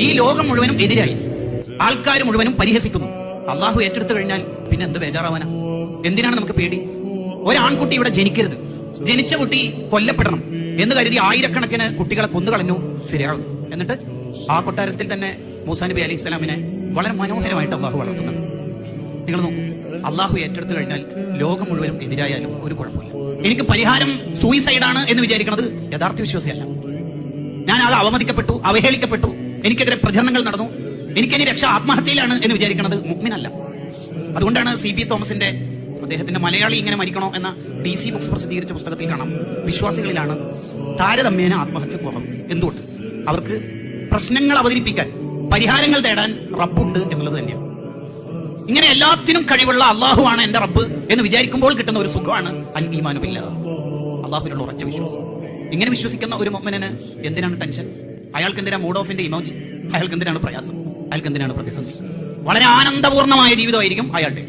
ഈ ലോകം മുഴുവനും എതിരായി, ആൾക്കാർ മുഴുവനും പരിഹസിക്കുന്നു. അള്ളാഹു ഏറ്റെടുത്തു കഴിഞ്ഞാൽ പിന്നെ എന്ത് ബേജാറാവാനാ? എന്തിനാണ് നമുക്ക് പേടി? ഒരാൺകുട്ടി ഇവിടെ ജനിക്കരുത്, ജനിച്ച കുട്ടി കൊല്ലപ്പെടണം എന്ന് കരുതി ആയിരക്കണക്കിന് കുട്ടികളെ കൊന്നുകളഞ്ഞു ഫിർഔൻ. എന്നിട്ട് ആ കൊട്ടാരത്തിൽ തന്നെ മൂസാ നബി അലൈഹി സ്വലാമിനെ വളരെ മനോഹരമായിട്ട് അള്ളാഹു വളർത്തുന്നുണ്ട്. നിങ്ങൾ നോക്കൂ, അള്ളാഹു ഏറ്റെടുത്തു കഴിഞ്ഞാൽ ലോകം മുഴുവനും എതിരായാലും ഒരു കുഴപ്പമില്ല. എനിക്ക് പരിഹാരം സൂയിസൈഡാണ് എന്ന് വിചാരിക്കുന്നത് യഥാർത്ഥ വിശ്വാസിയല്ല. ഞാൻ അത് അവമതിക്കപ്പെട്ടു, അവഹേളിക്കപ്പെട്ടു, എനിക്കെതിരെ പ്രചരണങ്ങൾ നടന്നു, എനിക്കെനി രക്ഷ ആത്മഹത്യയിലാണ് എന്ന് വിചാരിക്കുന്നത് മുഅ്മിനല്ല. അതുകൊണ്ടാണ് CB തോമസിന്റെ അദ്ദേഹത്തിന്റെ മലയാളി ഇങ്ങനെ മരിക്കണോ എന്ന DC ബുക്സ് പ്രസിദ്ധീകരിച്ച പുസ്തകത്തിൽ കാണാം, വിശ്വാസികളിലാണ് താരതമ്യേന ആത്മഹത്യ കുറവ്. എന്തുകൊണ്ട്? അവർക്ക് പ്രശ്നങ്ങൾ അവതരിപ്പിക്കാൻ, പരിഹാരങ്ങൾ തേടാൻ റബ്ബുണ്ട് എന്നുള്ളത് തന്നെയാണ്. ഇങ്ങനെ എല്ലാത്തിനും കഴിവുള്ള അള്ളാഹുവാണ് എന്റെ റബ്ബ് എന്ന് വിചാരിക്കുമ്പോൾ കിട്ടുന്ന ഒരു സുഖമാണ് അൽ ഈമാനു ബില്ലാഹ്, അള്ളാഹുവിനുള്ള ഉറച്ച വിശ്വാസം. ഇങ്ങനെ വിശ്വസിക്കുന്ന ഒരു മുഅ്മിനിന് എന്തിനാണ് ടെൻഷൻ? അയാൾക്ക് എന്തിനാണ് മൂഡ് ഓഫിന്റെ ഇമോജി? അയാൾക്ക് എന്തിനാണ് പ്രയാസം? അയാൾക്ക് എന്തിനാണ് പ്രതിസന്ധി? വളരെ ആനന്ദപൂർണമായ ജീവിതമായിരിക്കും അയാളുടെ.